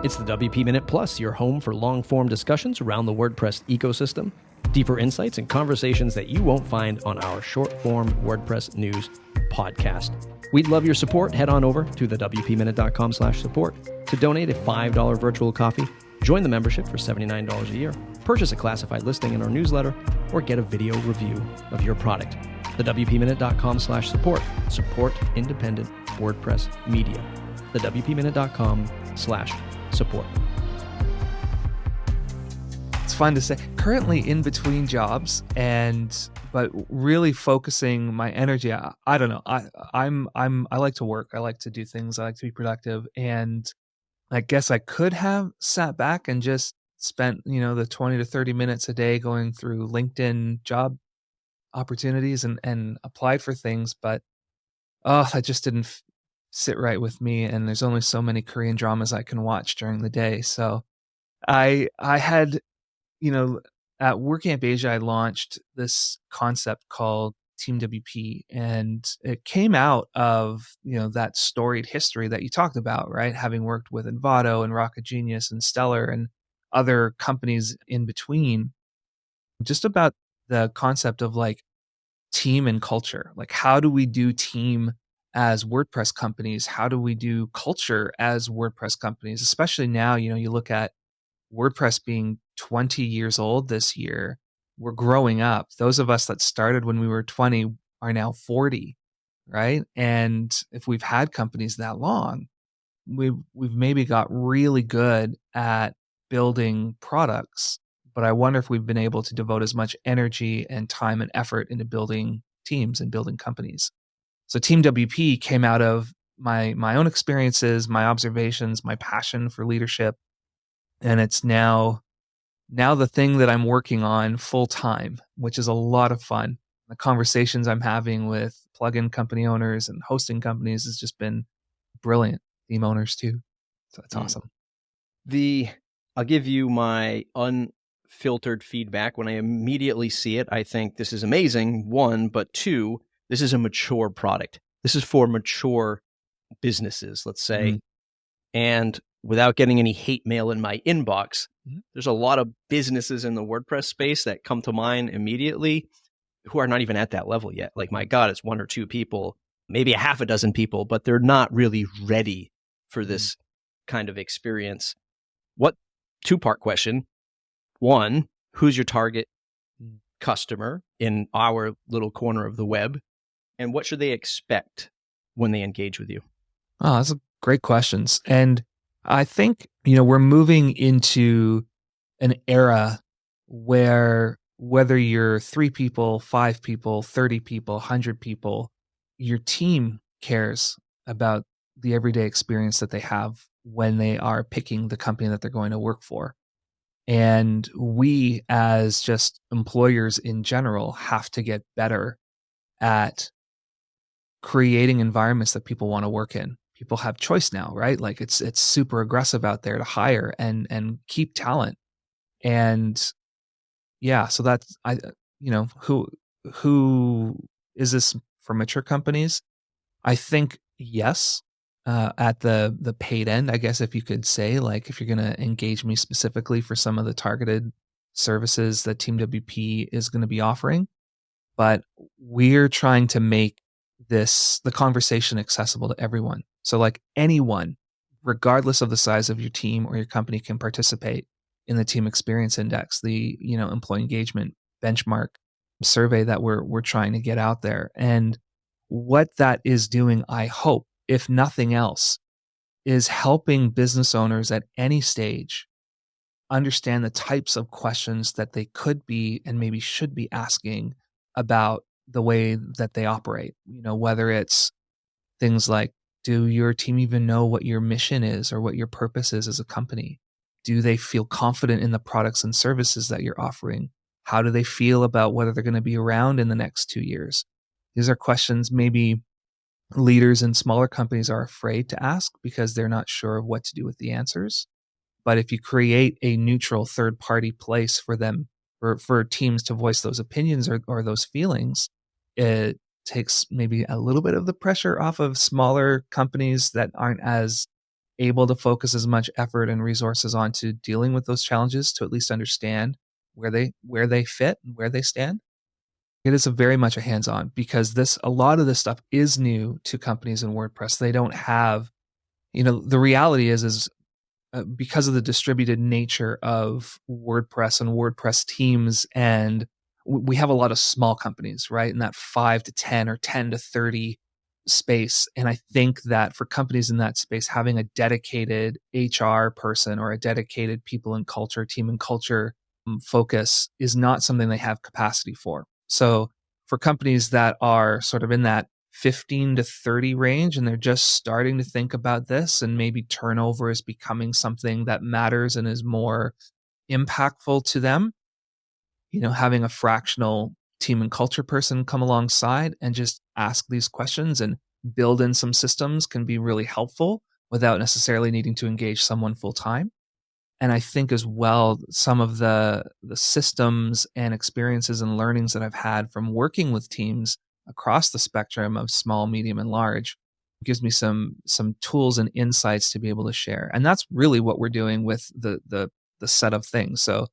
It's the WP Minute Plus, your home for long-form discussions around the WordPress ecosystem, deeper insights and conversations that you won't find on our short-form WordPress news podcast. We'd love your support. Head on over to the WPMinute.com/support to donate a $5 virtual coffee, join the membership for $79 a year, purchase a classified listing in our newsletter, or get a video review of your product. The WPMinute.com/support. Support independent WordPress media. The WPMinute.com/support. It's fun to say. Currently in between jobs, but really focusing my energy. I don't know. I like to work. I like to do things. I like to be productive. And I guess I could have sat back and just spent, the 20 to 30 minutes a day going through LinkedIn job opportunities and applied for things, but that just didn't sit right with me. And there's only so many Korean dramas I can watch during the day. So I had, at WordCamp Asia, I launched this concept called TeamWP, and it came out of, that storied history that you talked about, right? Having worked with Envato and Rocket Genius and Stellar and other companies in between, just about the concept of like team and culture. Like, how do we do team as WordPress companies? How do we do culture as WordPress companies? Especially now, you look at WordPress being 20 years old this year. We're growing up. Those of us that started when we were 20 are now 40, right? And if we've had companies that long, we've maybe got really good at building products, but I wonder if we've been able to devote as much energy and time and effort into building teams and building companies. So TeamWP came out of my own experiences, my observations, my passion for leadership, and it's now the thing that I'm working on full time, which is a lot of fun. The conversations I'm having with plugin company owners and hosting companies has just been brilliant. Theme owners too. So it's awesome. I'll give you my unfiltered feedback. When I immediately see it, I think this is amazing, one, but two, this is a mature product. This is for mature businesses, let's say. Mm-hmm. And without getting any hate mail in my inbox, there's a lot of businesses in the WordPress space that come to mind immediately who are not even at that level yet. Like, my God, it's one or two people, maybe a half a dozen people, but they're not really ready for this kind of experience. Two-part question. One, who's your target customer in our little corner of the web? And what should they expect when they engage with you? Oh, that's great questions. And I think, we're moving into an era where whether you're 3 people, 5 people, 30 people, 100 people, your team cares about the everyday experience that they have when they are picking the company that they're going to work for. And we, as just employers in general, have to get better at creating environments that people want to work in. People have choice now, right? Like, it's super aggressive out there to hire and keep talent. And yeah, so that's, who is this for mature companies? I think yes, at the paid end, I guess, if you could say, like, if you're going to engage me specifically for some of the targeted services that TeamWP is going to be offering. But we're trying to make the conversation accessible to everyone. So like, anyone, regardless of the size of your team or your company, can participate in the Team Experience Index, the employee engagement benchmark survey that we're trying to get out there. And what that is doing, I hope, if nothing else, is helping business owners at any stage understand the types of questions that they could be and maybe should be asking about the way that they operate. Whether it's things like, do your team even know what your mission is or what your purpose is as a company? Do they feel confident in the products and services that you're offering? How do they feel about whether they're going to be around in the next 2 years? These are questions maybe leaders in smaller companies are afraid to ask because they're not sure of what to do with the answers. But if you create a neutral third-party place for them, for teams to voice those opinions or those feelings, it takes maybe a little bit of the pressure off of smaller companies that aren't as able to focus as much effort and resources onto dealing with those challenges to at least understand where they fit and where they stand. It is a very much a hands-on because this a lot of this stuff is new to companies in WordPress. They don't have, the reality is because of the distributed nature of WordPress and WordPress teams, and we have a lot of small companies, right? In that 5 to 10 or 10 to 30 space. And I think that for companies in that space, having a dedicated HR person or a dedicated people and culture, team and culture focus is not something they have capacity for. So for companies that are sort of in that 15 to 30 range and they're just starting to think about this, and maybe turnover is becoming something that matters and is more impactful to them, having a fractional team and culture person come alongside and just ask these questions and build in some systems can be really helpful without necessarily needing to engage someone full time. And I think as well, some of the systems and experiences and learnings that I've had from working with teams across the spectrum of small, medium, and large gives me some tools and insights to be able to share. And that's really what we're doing with the set of things. So,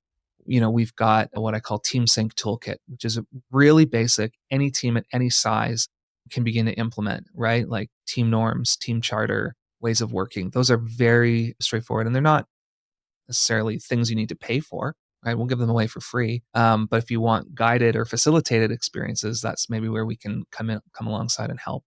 we've got what I call Team Sync Toolkit, which is really basic. Any team at any size can begin to implement, right? Like team norms, team charter, ways of working. Those are very straightforward, and they're not necessarily things you need to pay for, right? We'll give them away for free. But if you want guided or facilitated experiences, that's maybe where we can come alongside and help.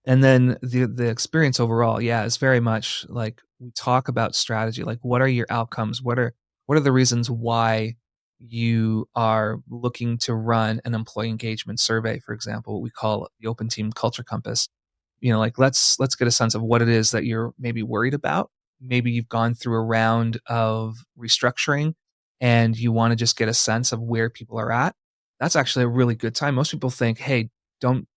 And then the experience overall, yeah, is very much like we talk about strategy. Like, what are your outcomes? What are the reasons why you are looking to run an employee engagement survey, for example, what we call the Open Team Culture Compass? Like let's get a sense of what it is that you're maybe worried about. Maybe you've gone through a round of restructuring and you want to just get a sense of where people are at. That's actually a really good time. Most people think, hey, don't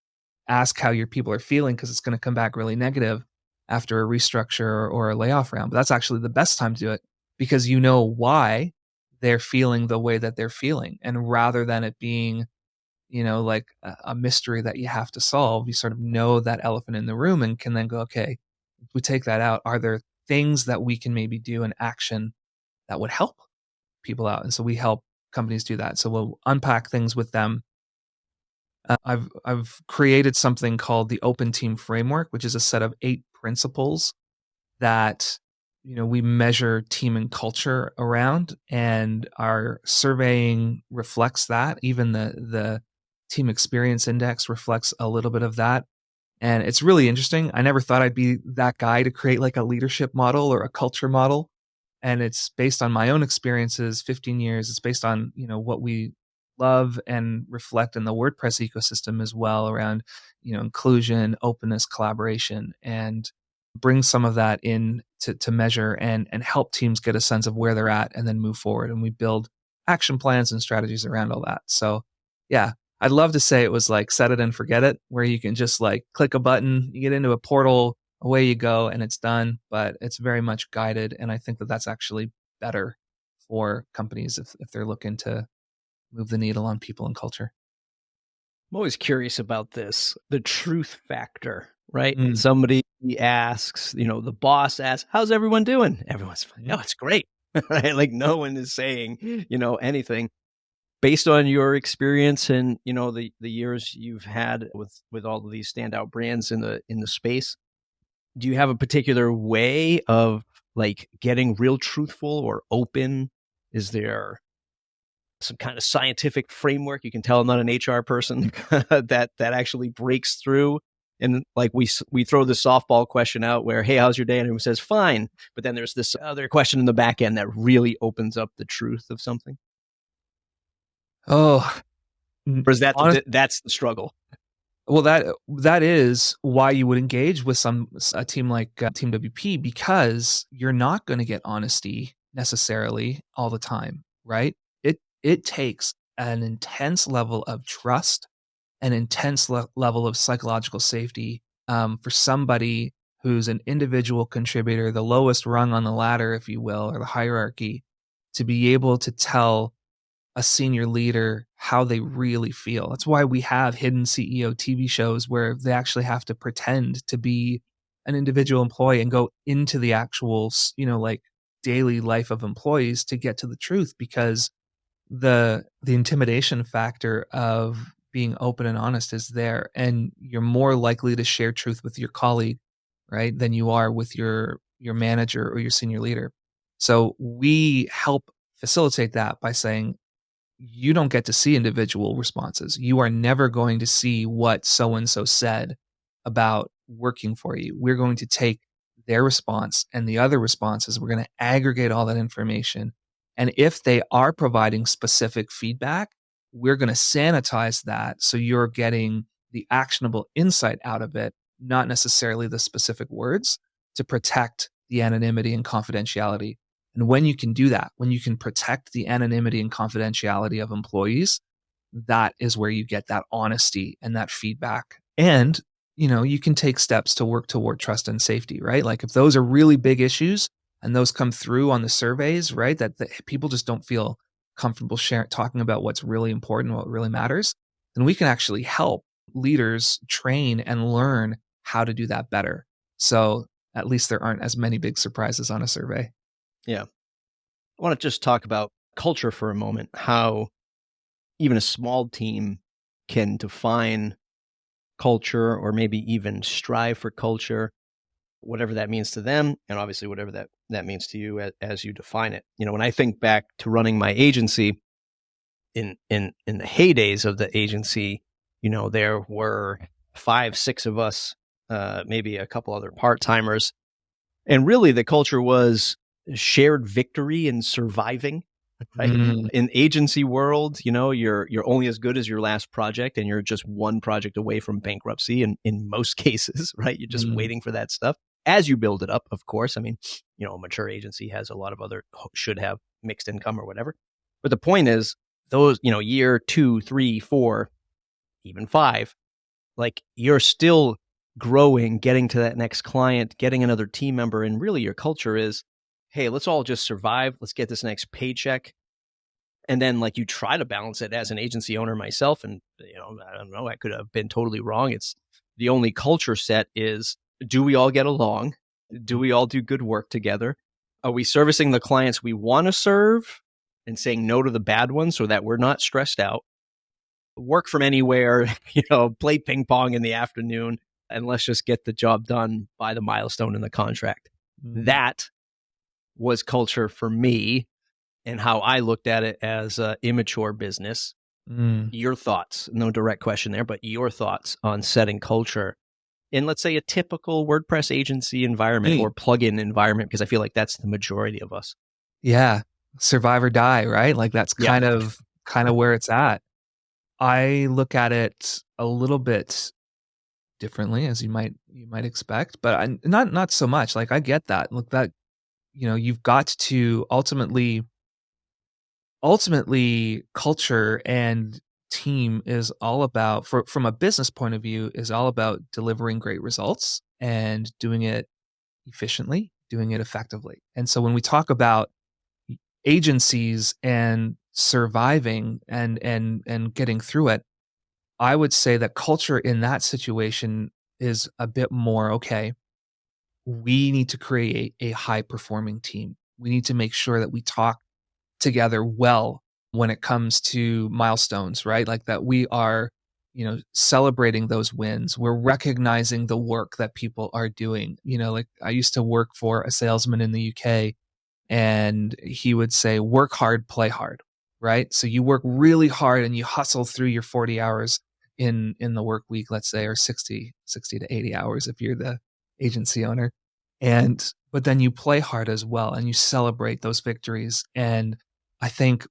ask how your people are feeling because it's going to come back really negative after a restructure or a layoff round. But that's actually the best time to do it because you know why they're feeling the way that they're feeling. And rather than it being, like a mystery that you have to solve, you sort of know that elephant in the room and can then go, okay, if we take that out, are there things that we can maybe do in action that would help people out? And so we help companies do that. So we'll unpack things with them. I've created something called the Open Team Framework, which is a set of 8 principles that we measure team and culture around, and our surveying reflects that. Even the team experience index reflects a little bit of that. And it's really interesting. I never thought I'd be that guy to create like a leadership model or a culture model. And it's based on my own experiences, 15 years. It's based on, what we love and reflect in the WordPress ecosystem as well around, inclusion, openness, collaboration, and bring some of that in to measure and help teams get a sense of where they're at and then move forward. And we build action plans and strategies around all that. So yeah, I'd love to say it was like set it and forget it, where you can just like click a button, you get into a portal, away you go, and it's done. But it's very much guided. And I think that that's actually better for companies if they're looking to move the needle on people and culture. I'm always curious about this, the truth factor, right? Mm. Somebody asks, the boss asks, how's everyone doing? Everyone's fine. No, it's great. Right? Like no one is saying, anything. Based on your experience and, the years you've had with all of these standout brands in the space, do you have a particular way of like getting real truthful or open? Is there some kind of scientific framework? You can tell I'm not an HR person that actually breaks through. And like we throw the softball question out where, hey, how's your day? And everyone says fine. But then there's this other question in the back end that really opens up the truth of something. Oh, Or is that that's the struggle? well, that is why you would engage with a team like TeamWP, because you're not going to get honesty necessarily all the time, right? It takes an intense level of trust, an intense level of psychological safety for somebody who's an individual contributor, the lowest rung on the ladder, if you will, or the hierarchy, to be able to tell a senior leader how they really feel. That's why we have hidden CEO TV shows where they actually have to pretend to be an individual employee and go into the actual, like daily life of employees to get to the truth, because the intimidation factor of being open and honest is there, and you're more likely to share truth with your colleague, right, than you are with your manager or your senior leader. So we help facilitate that by saying, you don't get to see individual responses. You are never going to see what so and so said about working for you. We're going to take their response and the other responses. We're going to aggregate all that information. And if they are providing specific feedback, we're going to sanitize that so you're getting the actionable insight out of it, not necessarily the specific words, to protect the anonymity and confidentiality. And when you can do that, when you can protect the anonymity and confidentiality of employees, that is where you get that honesty and that feedback. And, you can take steps to work toward trust and safety, right? Like if those are really big issues and those come through on the surveys, right, that people just don't feel comfortable talking about what's really important, what really matters, then we can actually help leaders train and learn how to do that better. So at least there aren't as many big surprises on a survey. Yeah. I want to just talk about culture for a moment, how even a small team can define culture or maybe even strive for culture, whatever that means to them, and obviously whatever that means to you as you define it. When I think back to running my agency in the heydays of the agency, there were 5-6 of us, maybe a couple other part-timers. And really the culture was shared victory and surviving. Right? In agency world, you're only as good as your last project, and you're just one project away from bankruptcy in most cases, right? You're just waiting for that stuff as you build it up, of course. I mean, a mature agency has a lot of other, should have mixed income or whatever. But the point is, those, year 2, 3, 4, even 5, like you're still growing, getting to that next client, getting another team member. And really your culture is, hey, let's all just survive. Let's get this next paycheck. And then like you try to balance it as an agency owner myself. And, I don't know, I could have been totally wrong. It's the only culture set is, do we all get along? Do we all do good work together? Are we servicing the clients we want to serve and saying no to the bad ones so that we're not stressed out? Work from anywhere, play ping pong in the afternoon, and let's just get the job done by the milestone in the contract. That was culture for me and how I looked at it as an immature business. Your thoughts, no direct question there, but your thoughts on setting culture in, let's say, a typical WordPress agency environment or plugin environment, because I feel like that's the majority of us. Yeah. Survive or die, right? Like that's kind of where it's at. I look at it a little bit differently, as you might expect, but not so much. Like I get that. Look, that you've got to ultimately culture and team is all about, from a business point of view, is all about delivering great results and doing it efficiently, doing it effectively. And so when we talk about agencies and surviving and getting through it, I would say that culture in that situation is a bit more, okay, we need to create a high performing team. We need to make sure that we talk together well when it comes to milestones, right? Like that we are, celebrating those wins. We're recognizing the work that people are doing. Like I used to work for a salesman in the UK, and he would say, work hard, play hard, right? So you work really hard and you hustle through your 40 hours in the work week, let's say, or 60 to 80 hours if you're the agency owner. But then you play hard as well and you celebrate those victories. And I think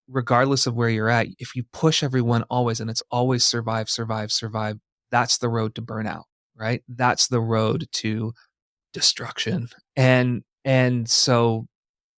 regardless of where you're at, if you push everyone always, and it's always survive, survive, survive, that's the road to burnout, right? That's the road to destruction. And so,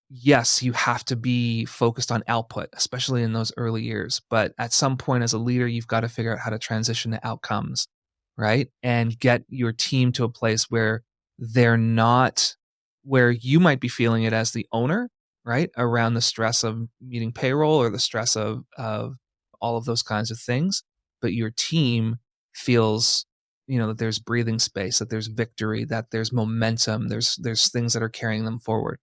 yes, you have to be focused on output, especially in those early years. But at some point as a leader, you've got to figure out how to transition to outcomes, right? And get your team to a place where they're not, where you might be feeling it as the owner, right? Around the stress of meeting payroll or the stress of all of those kinds of things. But your team feels that there's breathing space, that there's victory, that there's momentum, there's things that are carrying them forward.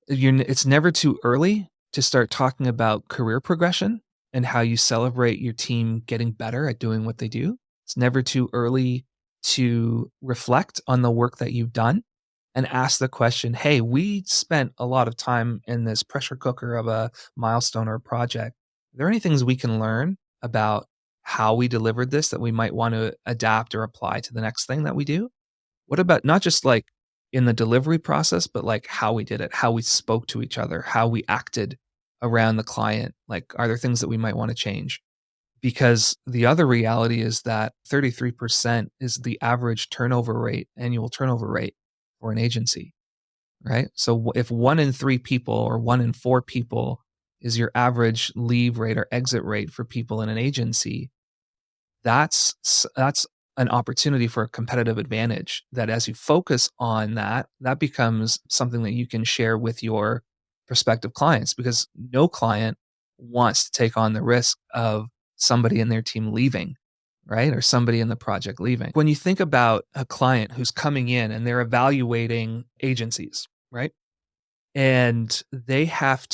It's never too early to start talking about career progression and how you celebrate your team getting better at doing what they do. It's never too early to reflect on the work that you've done and ask the question, hey, we spent a lot of time in this pressure cooker of a milestone or a project. Are there any things we can learn about how we delivered this that we might want to adapt or apply to the next thing that we do? What about not just like in the delivery process, but like how we did it, how we spoke to each other, how we acted around the client? Like, are there things that we might want to change? Because the other reality is that 33% is the average turnover rate, annual turnover rate for an agency, right? So if 1 in 3 people or 1 in 4 people is your average leave rate or exit rate for people in an agency, that's an opportunity for a competitive advantage that as you focus on that, that becomes something that you can share with your prospective clients, because no client wants to take on the risk of somebody in their team leaving, right? Or somebody in the project leaving. When you think about a client who's coming in and they're evaluating agencies, right? And they have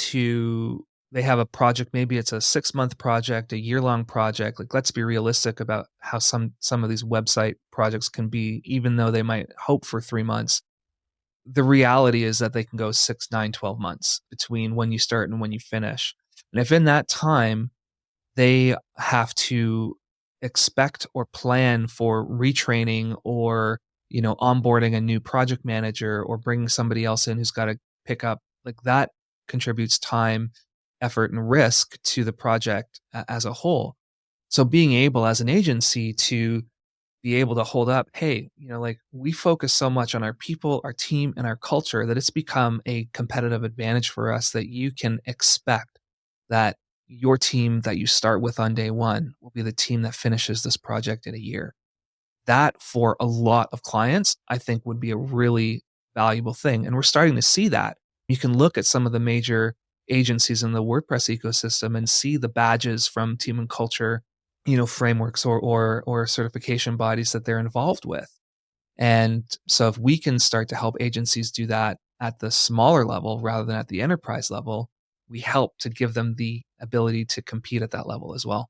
a project, maybe it's a 6-month project, a year-long project. Like, let's be realistic about how some of these website projects can be, even though they might hope for 3 months. The reality is that they can go 6, 9, 12 months between when you start and when you finish. And if in that time they have to expect or plan for retraining or, onboarding a new project manager or bringing somebody else in who's got to pick up, like, that contributes time, effort, and risk to the project as a whole. So being able as an agency to be able to hold up, hey, like, we focus so much on our people, our team, and our culture that it's become a competitive advantage for us, that you can expect that your team that you start with on day one will be the team that finishes this project in a year. That, for a lot of clients, I think would be a really valuable thing. And we're starting to see that. You can look at some of the major agencies in the WordPress ecosystem and see the badges from team and culture, frameworks or certification bodies that they're involved with. And so if we can start to help agencies do that at the smaller level rather than at the enterprise level, we help to give them the ability to compete at that level as well.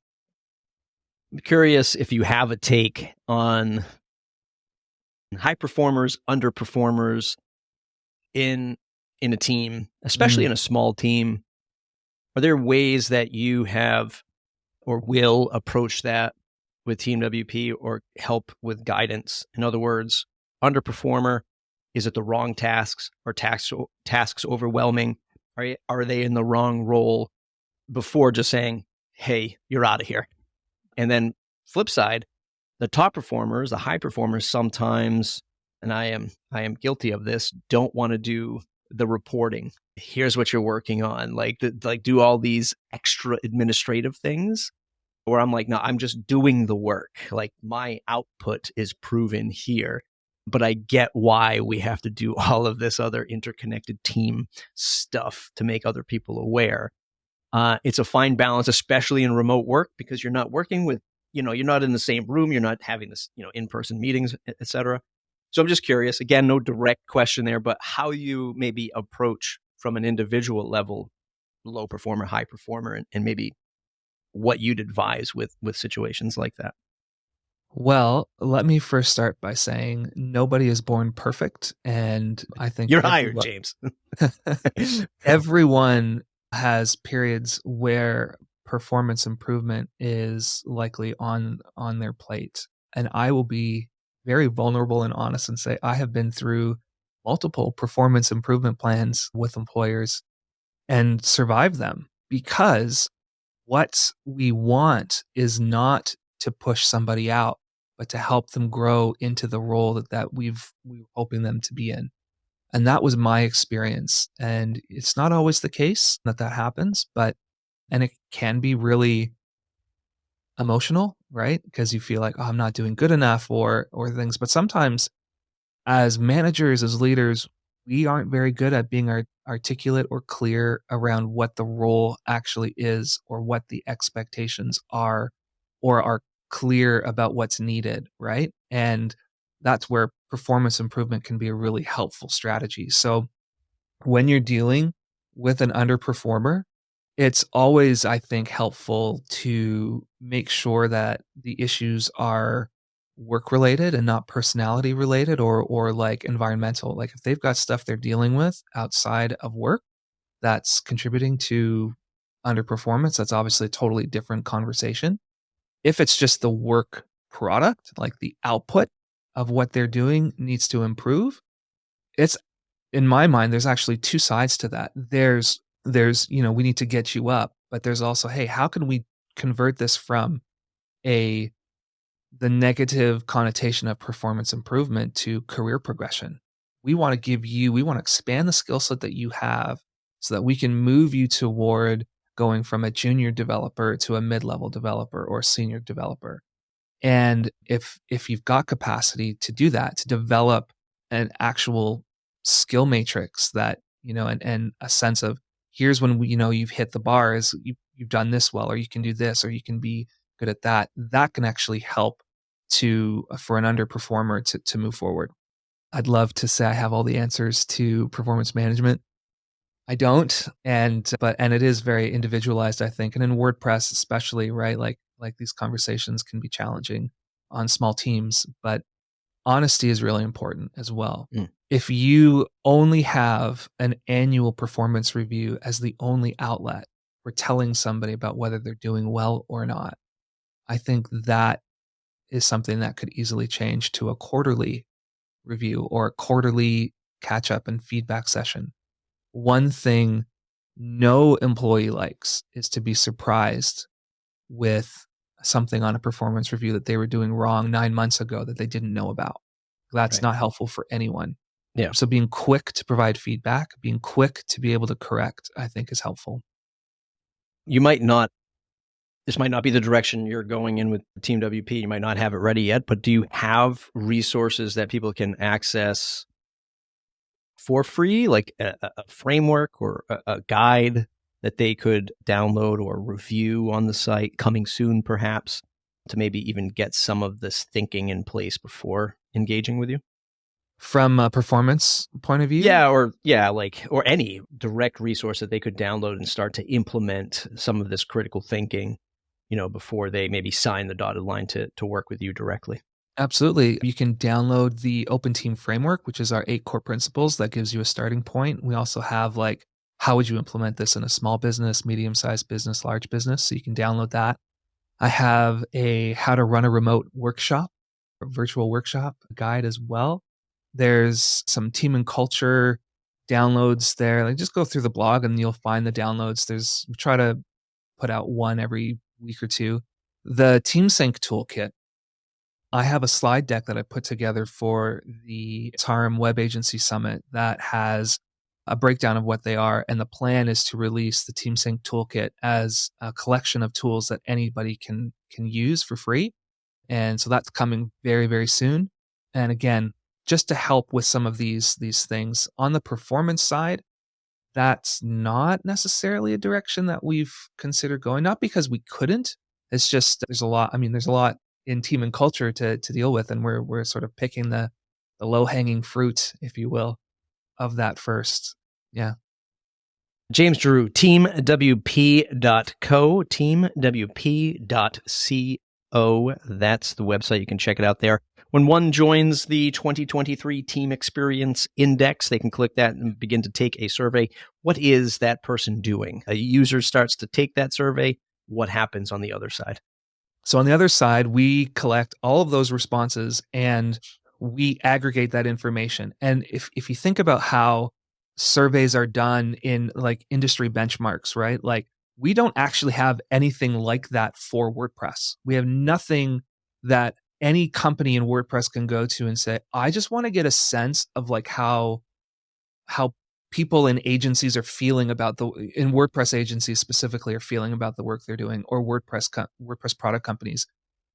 I'm curious if you have a take on high performers, underperformers in a team, especially in a small team. Are there ways that you have or will approach that with TeamWP or help with guidance? In other words, underperformer, is it the wrong tasks? Are tasks overwhelming? Are they in the wrong role before just saying, hey, you're out of here? And then flip side, the top performers, the high performers sometimes, and I am guilty of this, don't want to do the reporting. Here's what you're working on. Like do all these extra administrative things where I'm like, no, I'm just doing the work. Like, my output is proven here, but I get why we have to do all of this other interconnected team stuff to make other people aware. It's a fine balance, especially in remote work, because you're not working with, you're not in the same room. You're not having this, in-person meetings, et cetera. So I'm just curious, again, no direct question there, but how you maybe approach from an individual level, low performer, high performer, and maybe what you'd advise with situations like that. Well, let me first start by saying nobody is born perfect. And I think You're hired, James. Everyone has periods where performance improvement is likely on their plate. And I will be very vulnerable and honest and say I have been through multiple performance improvement plans with employers and survived them, because what we want is not to push somebody out, but to help them grow into the role that we were hoping them to be in. And that was my experience. And it's not always the case that happens, and it can be really emotional, right? Because you feel like, oh, I'm not doing good enough or things. But sometimes as managers, as leaders, we aren't very good at being articulate or clear around what the role actually is or what the expectations are, or our clear about what's needed, right? And that's where performance improvement can be a really helpful strategy. So when you're dealing with an underperformer, it's always, I think, helpful to make sure that the issues are work related and not personality related or like environmental. Like if they've got stuff they're dealing with outside of work that's contributing to underperformance, that's obviously a totally different conversation. If it's just the work product, like the output of what they're doing needs to improve, it's in my mind, there's actually two sides to that. There's we need to get you up, but there's also, hey, how can we convert this from a the negative connotation of performance improvement to career progression? We want to expand the skill set that you have so that we can move you toward going from a junior developer to a mid-level developer or senior developer. And if you've got capacity to do that, to develop an actual skill matrix that, and a sense of here's when you've hit the bars, you've done this well, or you can do this, or you can be good at that, that can actually help for an underperformer to move forward. I'd love to say I have all the answers to performance management. I don't, and it is very individualized, I think, and in WordPress especially, right? Like these conversations can be challenging on small teams, but honesty is really important as well. Mm. If you only have an annual performance review as the only outlet for telling somebody about whether they're doing well or not, I think that is something that could easily change to a quarterly review or a quarterly catch up and feedback session. One thing no employee likes is to be surprised with something on a performance review that they were doing wrong 9 months ago that they didn't know about. That's Right. not helpful for anyone. Yeah. So being quick to provide feedback, being quick to be able to correct, I think is helpful. This might not be the direction you're going in with TeamWP. You might not have it ready yet, but do you have resources that people can access for free, like a framework or a guide that they could download or review on the site coming soon, perhaps, to maybe even get some of this thinking in place before engaging with you? From a performance point of view? Or any direct resource that they could download and start to implement some of this critical thinking, before they maybe sign the dotted line to work with you directly. Absolutely. You can download the Open Team Framework, which is our 8 core principles that gives you a starting point. We also have how would you implement this in a small business, medium-sized business, large business? So you can download that. I have a how to run a remote workshop, a virtual workshop guide as well. There's some team and culture downloads there. Just go through the blog and you'll find the downloads. We try to put out one every week or two. The TeamSync toolkit, I have a slide deck that I put together for the TARM Web Agency Summit that has a breakdown of what they are. And the plan is to release the TeamSync toolkit as a collection of tools that anybody can use for free. And so that's coming very, very soon. And again, just to help with some of these things on the performance side, that's not necessarily a direction that we've considered going, not because we couldn't. It's just there's a lot in team and culture to deal with, and we're sort of picking the low-hanging fruit, if you will, of that first. Yeah. James Giroux, teamwp.co, teamwp.co. That's the website. You can check it out there. When one joins the 2023 Team Experience Index, they can click that and begin to take a survey. What is that person doing? A user starts to take that survey. What happens on the other side? So on the other side, we collect all of those responses and we aggregate that information. And if you think about how surveys are done in industry benchmarks, right? We don't actually have anything like that for WordPress. We have nothing that any company in WordPress can go to and say, I just want to get a sense of how people in agencies are feeling about in WordPress agencies specifically are feeling about the work they're doing, or WordPress product companies.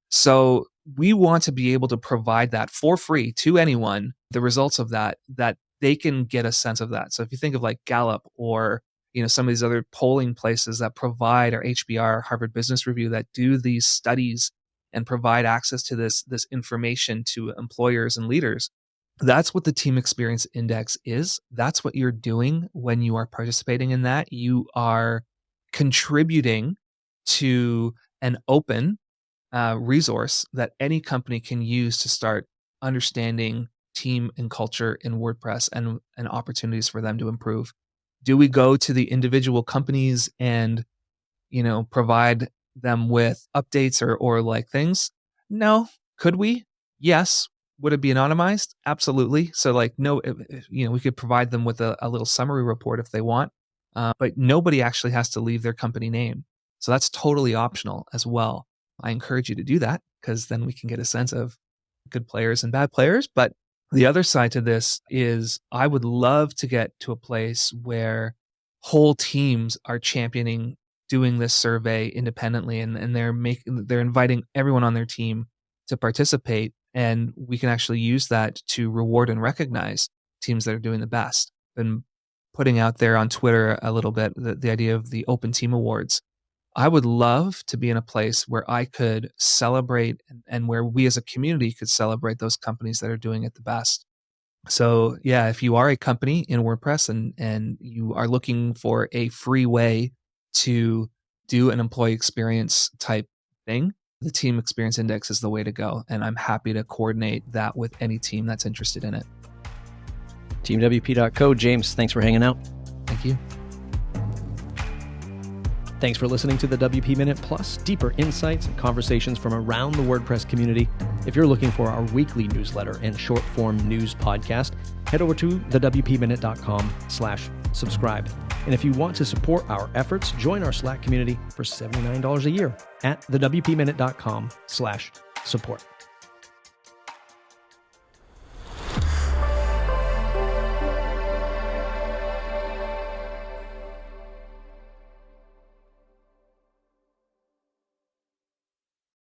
So we want to be able to provide that for free to anyone, the results of that they can get a sense of that. So if you think of Gallup or some of these other polling places that provide, or HBR, Harvard Business Review, that do these studies and provide access to this information to employers and leaders. That's what the Team Experience Index is. That's what you're doing when you are participating in that. You are contributing to an open resource that any company can use to start understanding team and culture in WordPress and opportunities for them to improve. Do we go to the individual companies and, provide them with updates or like things? No. Could we? Yes. Would it be anonymized? Absolutely. So no, we could provide them with a little summary report if they want, but nobody actually has to leave their company name. So that's totally optional as well. I encourage you to do that because then we can get a sense of good players and bad players. But the other side to this is I would love to get to a place where whole teams are championing doing this survey independently and they're inviting everyone on their team to participate. And we can actually use that to reward and recognize teams that are doing the best. And putting out there on Twitter a little bit the idea of the Open Team Awards. I would love to be in a place where I could celebrate and where we as a community could celebrate those companies that are doing it the best. So yeah, if you are a company in WordPress and you are looking for a free way to do an employee experience type thing, the Team Experience Index is the way to go. And I'm happy to coordinate that with any team that's interested in it. TeamWP.co. James, thanks for hanging out. Thank you. Thanks for listening to the WP Minute Plus, deeper insights and conversations from around the WordPress community. If you're looking for our weekly newsletter and short-form news podcast, head over to thewpminute.com/subscribe. And if you want to support our efforts, join our Slack community for $79 a year at thewpminute.com/support.